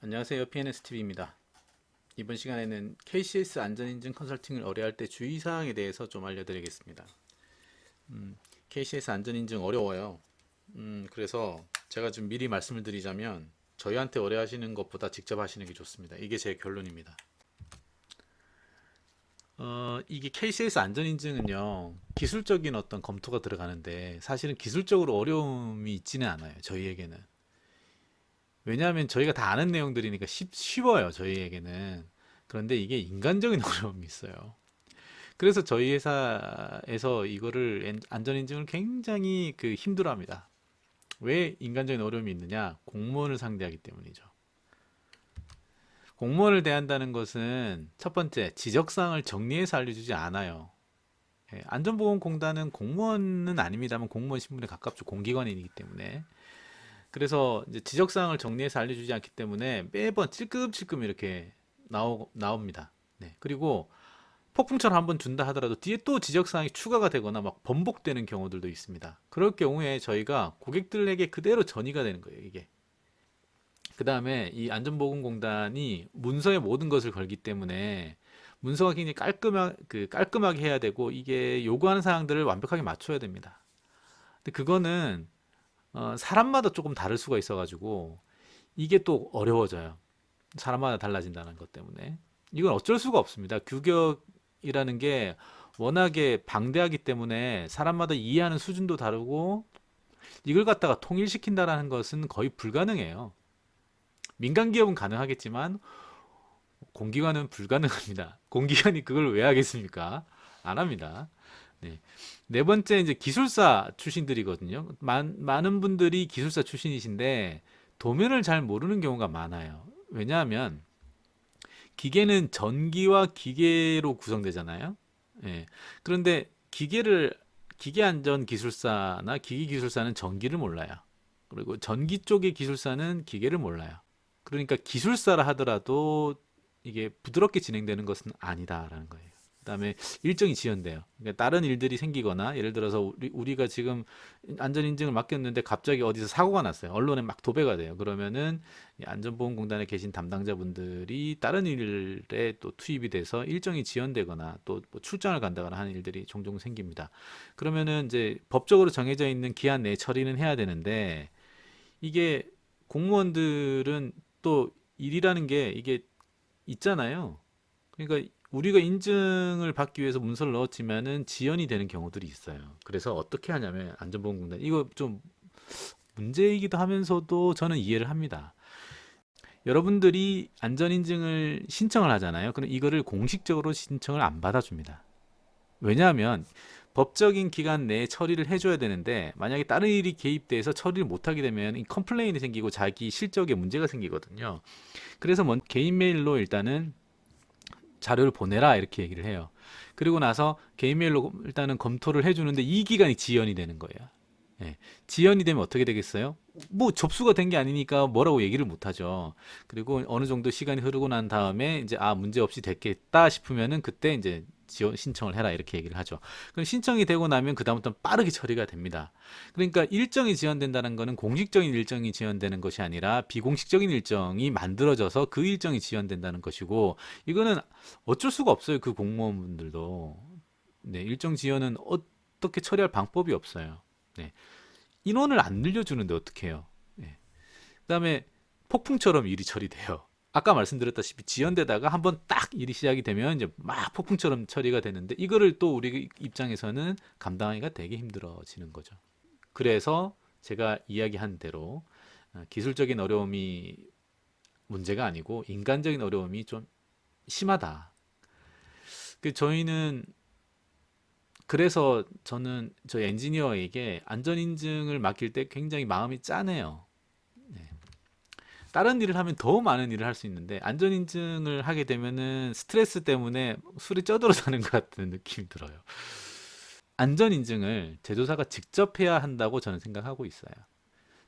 안녕하세요. PNSTV입니다. 이번 시간에는 KCS 안전인증 컨설팅을 의뢰할 때 주의사항에 대해서 좀 알려드리겠습니다. KCS 안전인증 어려워요. 그래서 제가 좀 미리 말씀을 드리자면 저희한테 의뢰하시는 것보다 직접 하시는 게 좋습니다. 이게 제 결론입니다. 이게 KCS 안전인증은요, 기술적인 어떤 검토가 들어가는데 사실은 기술적으로 어려움이 있지는 않아요. 저희에게는. 왜냐하면 저희가 다 아는 내용들이니까 쉬워요. 저희에게는. 그런데 이게 인간적인 어려움이 있어요. 그래서 저희 회사에서 이거를 안전인증을 굉장히 힘들어합니다. 왜 인간적인 어려움이 있느냐? 공무원을 상대하기 때문이죠. 공무원을 대한다는 것은 첫 번째, 지적사항을 정리해서 알려주지 않아요. 안전보건공단은 공무원은 아닙니다만 공무원 신분에 가깝죠. 공기관이기 때문에. 그래서 이제 지적사항을 정리해서 알려주지 않기 때문에 매번 찔끔찔끔 이렇게 나옵니다. 네. 그리고 폭풍처럼 한번 준다 하더라도 뒤에 또 지적사항이 추가가 되거나 막 번복되는 경우들도 있습니다. 그럴 경우에 저희가 고객들에게 그대로 전이가 되는 거예요, 이게. 그 다음에 이 안전보건공단이 문서에 모든 것을 걸기 때문에 문서가 굉장히 깔끔하게 해야 되고 이게 요구하는 사항들을 완벽하게 맞춰야 됩니다. 근데 그거는 사람마다 조금 다를 수가 있어가지고 이게 또 어려워져요. 사람마다 달라진다는 것 때문에. 이건 어쩔 수가 없습니다. 규격이라는 게 워낙에 방대하기 때문에 사람마다 이해하는 수준도 다르고 이걸 갖다가 통일시킨다라는 것은 거의 불가능해요. 민간 기업은 가능하겠지만 공기관은 불가능합니다. 공기관이 그걸 왜 하겠습니까? 안 합니다. 네. 네 번째 이제 기술사 출신들이거든요. 많은 분들이 기술사 출신이신데 도면을 잘 모르는 경우가 많아요. 왜냐하면 기계는 전기와 기계로 구성되잖아요. 예. 그런데 기계 안전 기술사나 기기 기술사는 전기를 몰라요. 그리고 전기 쪽의 기술사는 기계를 몰라요. 그러니까 기술사라 하더라도 이게 부드럽게 진행되는 것은 아니다라는 거예요. 그다음에 일정이 지연돼요. 그러니까 다른 일들이 생기거나 예를 들어서 우리가 지금 안전 인증을 맡겼는데 갑자기 어디서 사고가 났어요. 언론에 막 도배가 돼요. 그러면은 안전보건공단에 계신 담당자분들이 다른 일에 또 투입이 돼서 일정이 지연되거나 또뭐 출장을 간다거나 하는 일들이 종종 생깁니다. 그러면은 이제 법적으로 정해져 있는 기한 내에 처리는 해야 되는데 이게 공무원들은 또 일이라는 게 이게 있잖아요. 그러니까 우리가 인증을 받기 위해서 문서를 넣었지만은 지연이 되는 경우들이 있어요. 그래서 어떻게 하냐면 안전보건공단 이거 좀 문제이기도 하면서도 저는 이해를 합니다. 여러분들이 안전인증을 신청을 하잖아요. 그럼 이거를 공식적으로 신청을 안 받아줍니다. 왜냐하면 법적인 기간 내에 처리를 해줘야 되는데 만약에 다른 일이 개입돼서 처리를 못하게 되면 이 컴플레인이 생기고 자기 실적에 문제가 생기거든요. 그래서 개인 메일로 일단은 자료를 보내라 이렇게 얘기를 해요. 그리고 나서 개인 메일로 일단은 검토를 해주는데 이 기간이 지연이 되는 거예요. 예. 지연이 되면 어떻게 되겠어요? 뭐 접수가 된 게 아니니까 뭐라고 얘기를 못 하죠. 그리고 어느 정도 시간이 흐르고 난 다음에 이제 문제 없이 됐겠다 싶으면은 그때 이제 지원 신청을 해라 이렇게 얘기를 하죠. 그럼 신청이 되고 나면 그다음부터는 빠르게 처리가 됩니다. 그러니까 일정이 지연된다는 거는 공식적인 일정이 지연되는 것이 아니라 비공식적인 일정이 만들어져서 그 일정이 지연된다는 것이고 이거는 어쩔 수가 없어요. 그 공무원분들도. 네, 일정 지연은 어떻게 처리할 방법이 없어요. 네. 인원을 안 늘려주는데 어떡해요. 네. 그다음에 폭풍처럼 일이 처리돼요. 아까 말씀드렸다시피 지연되다가 한번 딱 일이 시작이 되면 이제 막 폭풍처럼 처리가 되는데 이거를 또 우리 입장에서는 감당하기가 되게 힘들어지는 거죠. 그래서 제가 이야기한 대로 기술적인 어려움이 문제가 아니고 인간적인 어려움이 좀 심하다. 저희는 그래서 저는 저희 엔지니어에게 안전인증을 맡길 때 굉장히 마음이 짠해요. 네. 다른 일을 하면 더 많은 일을 할 수 있는데 안전인증을 하게 되면은 스트레스 때문에 술이 쪄들어 사는 것 같은 느낌이 들어요. 안전인증을 제조사가 직접 해야 한다고 저는 생각하고 있어요.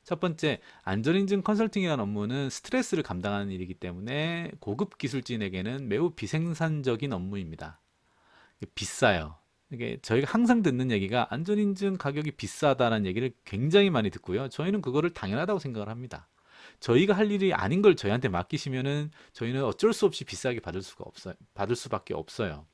첫 번째, 안전인증 컨설팅이라는 업무는 스트레스를 감당하는 일이기 때문에 고급 기술진에게는 매우 비생산적인 업무입니다. 비싸요. 이게 저희가 항상 듣는 얘기가 안전인증 가격이 비싸다는 얘기를 굉장히 많이 듣고요. 저희는 그거를 당연하다고 생각을 합니다. 저희가 할 일이 아닌 걸 저희한테 맡기시면은 저희는 어쩔 수 없이 비싸게 받을 수밖에 없어요.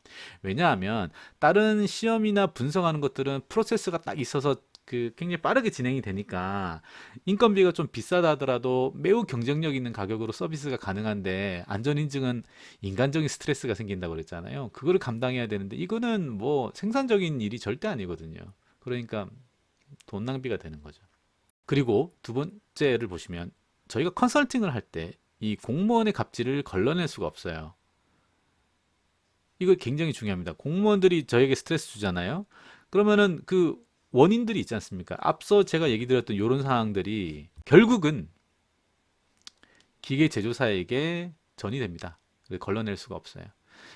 왜냐하면 다른 시험이나 분석하는 것들은 프로세스가 딱 있어서 굉장히 빠르게 진행이 되니까 인건비가 좀 비싸다 하더라도 매우 경쟁력 있는 가격으로 서비스가 가능한데, 안전인증은 인간적인 스트레스가 생긴다고 그랬잖아요. 그거를 감당해야 되는데 이거는 뭐 생산적인 일이 절대 아니거든요. 그러니까 돈 낭비가 되는 거죠. 그리고 두 번째를 보시면, 저희가 컨설팅을 할 때 이 공무원의 갑질을 걸러낼 수가 없어요. 이거 굉장히 중요합니다. 공무원들이 저에게 스트레스 주잖아요. 그러면은 그 원인들이 있지 않습니까? 앞서 제가 얘기 드렸던 이런 상황들이 결국은 기계 제조사에게 전이됩니다. 걸러낼 수가 없어요.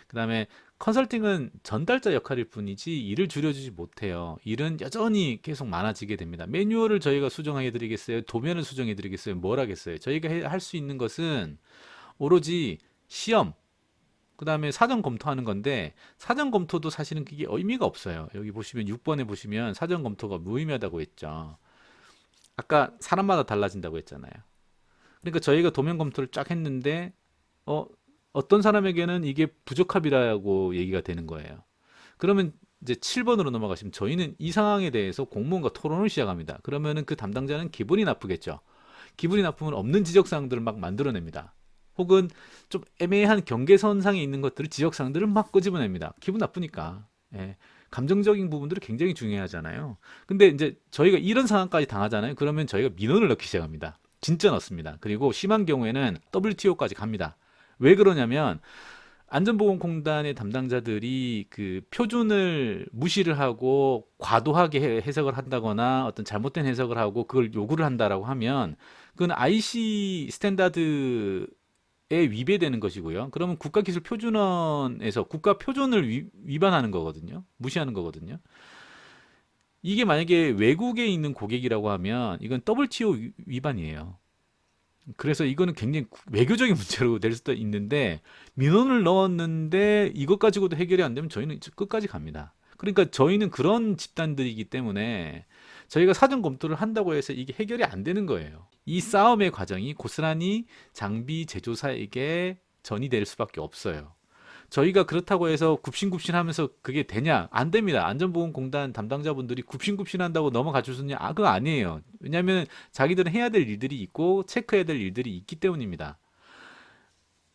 그 다음에 컨설팅은 전달자 역할일 뿐이지 일을 줄여주지 못해요. 일은 여전히 계속 많아지게 됩니다. 매뉴얼을 저희가 수정해 드리겠어요? 도면을 수정해 드리겠어요? 뭘 하겠어요? 저희가 할 수 있는 것은 오로지 시험, 그 다음에 사전 검토하는 건데, 사전 검토도 사실은 그게 의미가 없어요. 여기 보시면 6번에 보시면 사전 검토가 무의미하다고 했죠. 아까 사람마다 달라진다고 했잖아요. 그러니까 저희가 도면 검토를 쫙 했는데 어, 어떤 사람에게는 이게 부적합이라고 얘기가 되는 거예요. 그러면 이제 7번으로 넘어가시면, 저희는 이 상황에 대해서 공무원과 토론을 시작합니다. 그러면은 그 담당자는 기분이 나쁘겠죠. 기분이 나쁘면 없는 지적사항들을 막 만들어냅니다. 혹은 좀 애매한 경계선상에 있는 것들을, 지적사항들을 막 끄집어냅니다. 기분 나쁘니까. 예. 감정적인 부분들이 굉장히 중요하잖아요. 근데 이제 저희가 이런 상황까지 당하잖아요. 그러면 저희가 민원을 넣기 시작합니다. 진짜 넣습니다. 그리고 심한 경우에는 WTO까지 갑니다. 왜 그러냐면 안전보건공단의 담당자들이 그 표준을 무시를 하고 과도하게 해석을 한다거나 어떤 잘못된 해석을 하고 그걸 요구를 한다라고 하면, 그건 IC 스탠다드에 위배되는 것이고요. 그러면 국가기술표준원에서 국가 표준을 위반하는 거거든요. 무시하는 거거든요. 이게 만약에 외국에 있는 고객이라고 하면 이건 WTO 위반이에요. 그래서 이거는 굉장히 외교적인 문제로 될 수도 있는데, 민원을 넣었는데 이것 가지고도 해결이 안 되면 저희는 끝까지 갑니다. 그러니까 저희는 그런 집단들이기 때문에 저희가 사전 검토를 한다고 해서 이게 해결이 안 되는 거예요. 이 싸움의 과정이 고스란히 장비 제조사에게 전이될 수밖에 없어요. 저희가 그렇다고 해서 굽신굽신하면서 그게 되냐? 안 됩니다. 안전보건공단 담당자분들이 굽신굽신한다고 넘어가 주셨냐? 그거 아니에요. 왜냐하면 자기들은 해야 될 일들이 있고 체크해야 될 일들이 있기 때문입니다.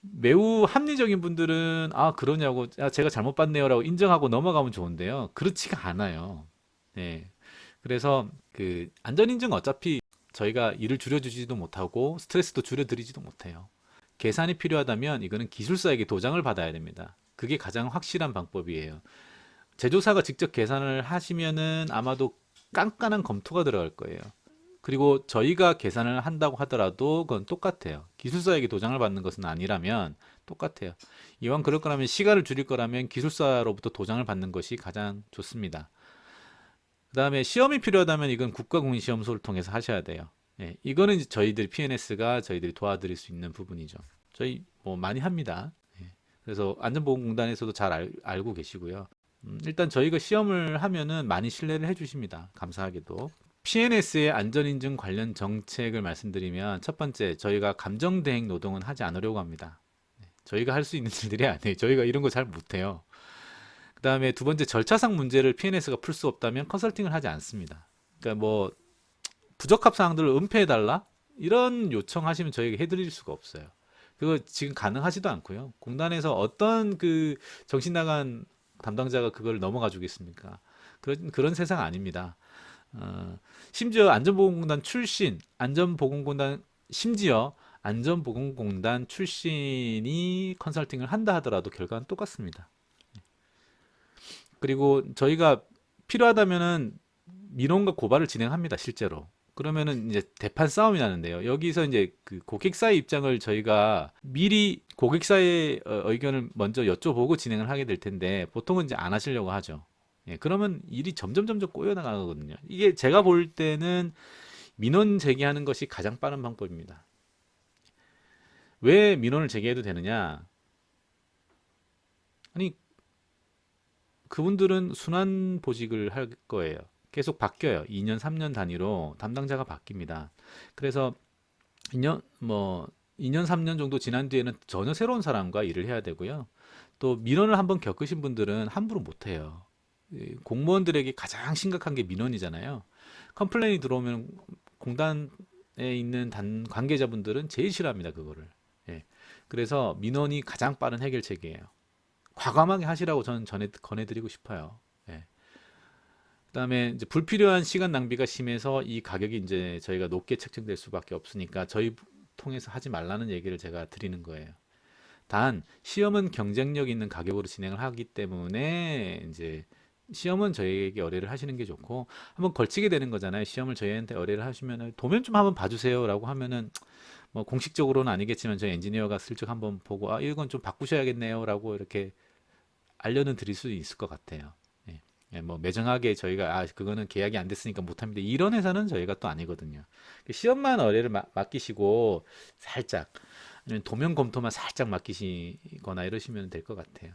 매우 합리적인 분들은 그러냐고, 제가 잘못 봤네요라고 인정하고 넘어가면 좋은데요. 그렇지가 않아요. 네. 그래서 그 안전인증 어차피 저희가 일을 줄여주지도 못하고 스트레스도 줄여드리지도 못해요. 계산이 필요하다면 이거는 기술사에게 도장을 받아야 됩니다. 그게 가장 확실한 방법이에요. 제조사가 직접 계산을 하시면은 아마도 깐깐한 검토가 들어갈 거예요. 그리고 저희가 계산을 한다고 하더라도 그건 똑같아요. 기술사에게 도장을 받는 것은 아니라면 똑같아요. 이왕 그럴 거라면, 시간을 줄일 거라면 기술사로부터 도장을 받는 것이 가장 좋습니다. 그 다음에 시험이 필요하다면 이건 국가공인시험소를 통해서 하셔야 돼요. 예, 이거는 이제 저희들 PNS가 저희들이 도와드릴 수 있는 부분이죠. 저희 뭐 많이 합니다. 예, 그래서 안전보건공단에서도 잘 알고 계시고요. 일단 저희가 시험을 하면은 많이 신뢰를 해주십니다. 감사하게도. PNS의 안전인증 관련 정책을 말씀드리면, 첫 번째, 저희가 감정대행 노동은 하지 않으려고 합니다. 저희가 할 수 있는 일들이 아니에요. 저희가 이런 거 잘 못해요. 그 다음에 두 번째, 절차상 문제를 PNS가 풀 수 없다면 컨설팅을 하지 않습니다. 그러니까 뭐 부적합 사항들을 은폐해달라? 이런 요청하시면 저희가 해드릴 수가 없어요. 그거 지금 가능하지도 않고요. 공단에서 어떤 그 정신 나간 담당자가 그걸 넘어가 주겠습니까? 그런 세상 아닙니다. 심지어 안전보건공단 출신이 컨설팅을 한다 하더라도 결과는 똑같습니다. 그리고 저희가 필요하다면은 민원과 고발을 진행합니다, 실제로. 그러면은 이제 대판 싸움이 나는데요. 여기서 이제 그 고객사의 입장을 저희가 미리 고객사의 의견을 먼저 여쭤보고 진행을 하게 될 텐데, 보통은 이제 안 하시려고 하죠. 예, 그러면 일이 점점 꼬여 나가거든요. 이게 제가 볼 때는 민원 제기하는 것이 가장 빠른 방법입니다. 왜 민원을 제기해도 되느냐? 아니, 그분들은 순환 보직을 할 거예요. 계속 바뀌어요. 2년, 3년 단위로 담당자가 바뀝니다. 그래서 뭐 2년 3년 정도 지난 뒤에는 전혀 새로운 사람과 일을 해야 되고요. 또 민원을 한번 겪으신 분들은 함부로 못 해요. 공무원들에게 가장 심각한 게 민원이잖아요. 컴플레인이 들어오면 공단에 있는 관계자분들은 제일 싫어합니다, 그거를. 예. 그래서 민원이 가장 빠른 해결책이에요. 과감하게 하시라고 저는 권해드리고 싶어요. 예. 그다음에 이제 불필요한 시간 낭비가 심해서 이 가격이 이제 저희가 높게 책정될 수밖에 없으니까 저희 통해서 하지 말라는 얘기를 제가 드리는 거예요. 단 시험은 경쟁력 있는 가격으로 진행을 하기 때문에 이제 시험은 저희에게 의뢰를 하시는 게 좋고 한번 걸치게 되는 거잖아요. 시험을 저희한테 의뢰를 하시면은 도면 좀 한번 봐주세요라고 하면은 뭐 공식적으로는 아니겠지만 저희 엔지니어가 슬쩍 한번 보고 아 이건 좀 바꾸셔야겠네요라고 이렇게 알려는 드릴 수 있을 것 같아요. 예. 예, 뭐 매정하게 저희가 아 그거는 계약이 안 됐으니까 못합니다. 이런 회사는 저희가 또 아니거든요. 시험만 의뢰를 맡기시고 살짝 아니면 도면 검토만 살짝 맡기시거나 이러시면 될 것 같아요.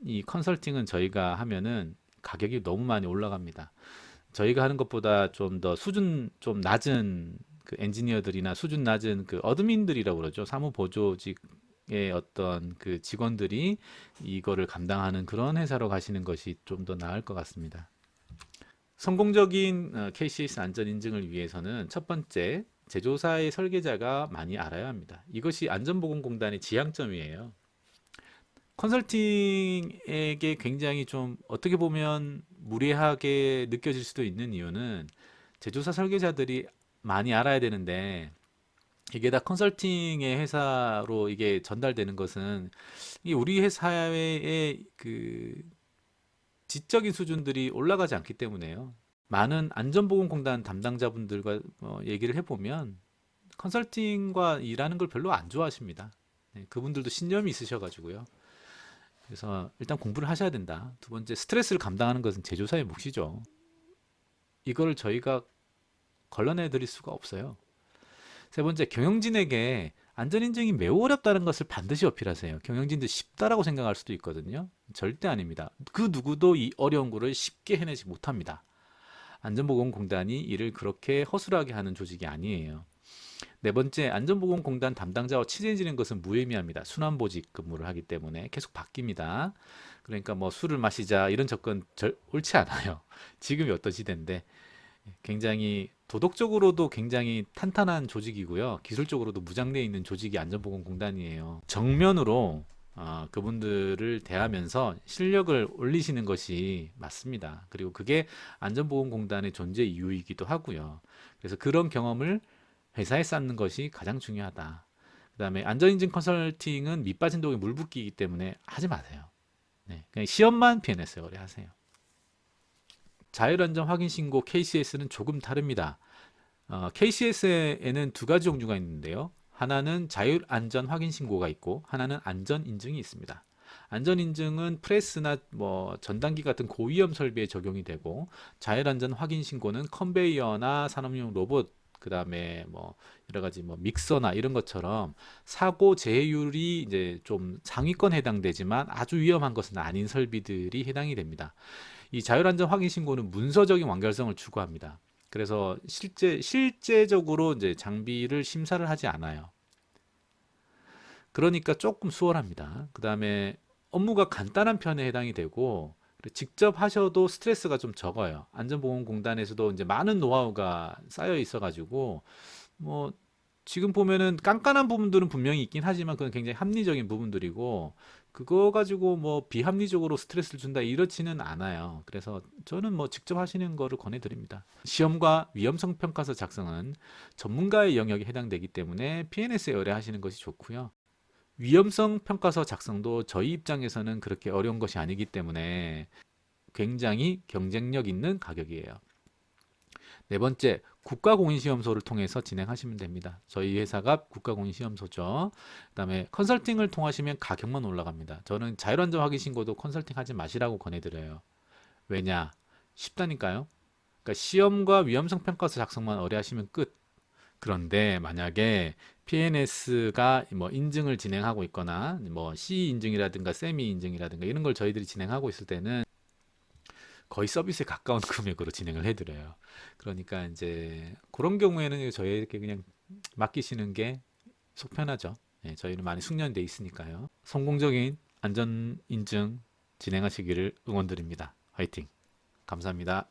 이 컨설팅은 저희가 하면은 가격이 너무 많이 올라갑니다. 저희가 하는 것보다 좀 더 수준 좀 낮은 그 엔지니어들이나 수준 낮은 그 어드민들이라고 그러죠. 사무 보조직의 어떤 그 직원들이 이거를 감당하는 그런 회사로 가시는 것이 좀 더 나을 것 같습니다. 성공적인 KCS 안전 인증을 위해서는 첫 번째, 제조사의 설계자가 많이 알아야 합니다. 이것이 안전보건공단의 지향점이에요. 컨설팅에게 굉장히 좀 어떻게 보면 무례하게 느껴질 수도 있는 이유는 제조사 설계자들이 많이 알아야 되는데 이게 다 컨설팅의 회사로 이게 전달되는 것은 이 우리 회사의 그 지적인 수준들이 올라가지 않기 때문에요. 많은 안전보건공단 담당자분들과 얘기를 해보면 컨설팅과 일하는 걸 별로 안 좋아하십니다. 네, 그분들도 신념이 있으셔가지고요. 그래서 일단 공부를 하셔야 된다. 두 번째, 스트레스를 감당하는 것은 제조사의 몫이죠. 이걸 저희가 걸러내 드릴 수가 없어요. 세 번째, 경영진에게 안전인증이 매우 어렵다는 것을 반드시 어필하세요. 경영진도 쉽다라고 생각할 수도 있거든요. 절대 아닙니다. 그 누구도 이 어려운 거를 쉽게 해내지 못합니다. 안전보건공단이 이를 그렇게 허술하게 하는 조직이 아니에요. 네 번째, 안전보건공단 담당자와 친해지는 것은 무의미합니다. 순환보직 근무를 하기 때문에 계속 바뀝니다. 그러니까 뭐 술을 마시자 이런 접근 옳지 않아요. 지금이 어떤 시대인데 굉장히 도덕적으로도 굉장히 탄탄한 조직이고요. 기술적으로도 무장되어 있는 조직이 안전보건공단이에요. 정면으로 그분들을 대하면서 실력을 올리시는 것이 맞습니다. 그리고 그게 안전보건공단의 존재 이유이기도 하고요. 그래서 그런 경험을 회사에 쌓는 것이 가장 중요하다. 그 다음에 안전인증 컨설팅은 밑빠진 독에 물 붓기이기 때문에 하지 마세요. 네, 그냥 시험만 PNS에 의뢰하세요. 자율안전 확인 신고 KCS는 조금 다릅니다. KCS에는 두 가지 종류가 있는데요. 하나는 자율안전 확인 신고가 있고 하나는 안전인증이 있습니다. 안전인증은 프레스나 뭐 전단기 같은 고위험 설비에 적용이 되고 자율안전 확인 신고는 컨베이어나 산업용 로봇 그다음에 뭐 여러 가지 뭐 믹서나 이런 것처럼 사고 재해율이 이제 좀 상위권 해당되지만 아주 위험한 것은 아닌 설비들이 해당이 됩니다. 이 자율안전 확인 신고는 문서적인 완결성을 추구합니다. 그래서 실제적으로 이제 장비를 심사를 하지 않아요. 그러니까 조금 수월합니다. 그 다음에 업무가 간단한 편에 해당이 되고 직접 하셔도 스트레스가 좀 적어요. 안전보건공단에서도 이제 많은 노하우가 쌓여 있어가지고 뭐 지금 보면은 깐깐한 부분들은 분명히 있긴 하지만 그건 굉장히 합리적인 부분들이고 그거 가지고 뭐 비합리적으로 스트레스를 준다 이렇지는 않아요. 그래서 저는 뭐 직접 하시는 거를 권해드립니다. 시험과 위험성 평가서 작성은 전문가의 영역에 해당되기 때문에 PNS에 의뢰하시는 것이 좋고요. 위험성 평가서 작성도 저희 입장에서는 그렇게 어려운 것이 아니기 때문에 굉장히 경쟁력 있는 가격이에요. 네 번째, 국가공인시험소를 통해서 진행하시면 됩니다. 저희 회사가 국가공인시험소죠. 그다음에 컨설팅을 통하시면 가격만 올라갑니다. 저는 자율안전 확인 신고도 컨설팅 하지 마시라고 권해드려요. 왜냐? 쉽다니까요. 그러니까 시험과 위험성 평가서 작성만 의뢰하시면 끝. 그런데 만약에 PNS가 뭐 인증을 진행하고 있거나 뭐 C 인증이라든가 세미 인증이라든가 이런 걸 저희들이 진행하고 있을 때는 거의 서비스에 가까운 금액으로 진행을 해드려요. 그러니까 이제 그런 경우에는 저희에게 그냥 맡기시는 게 속 편하죠. 예, 저희는 많이 숙련돼 있으니까요. 성공적인 안전 인증 진행하시기를 응원드립니다. 화이팅! 감사합니다.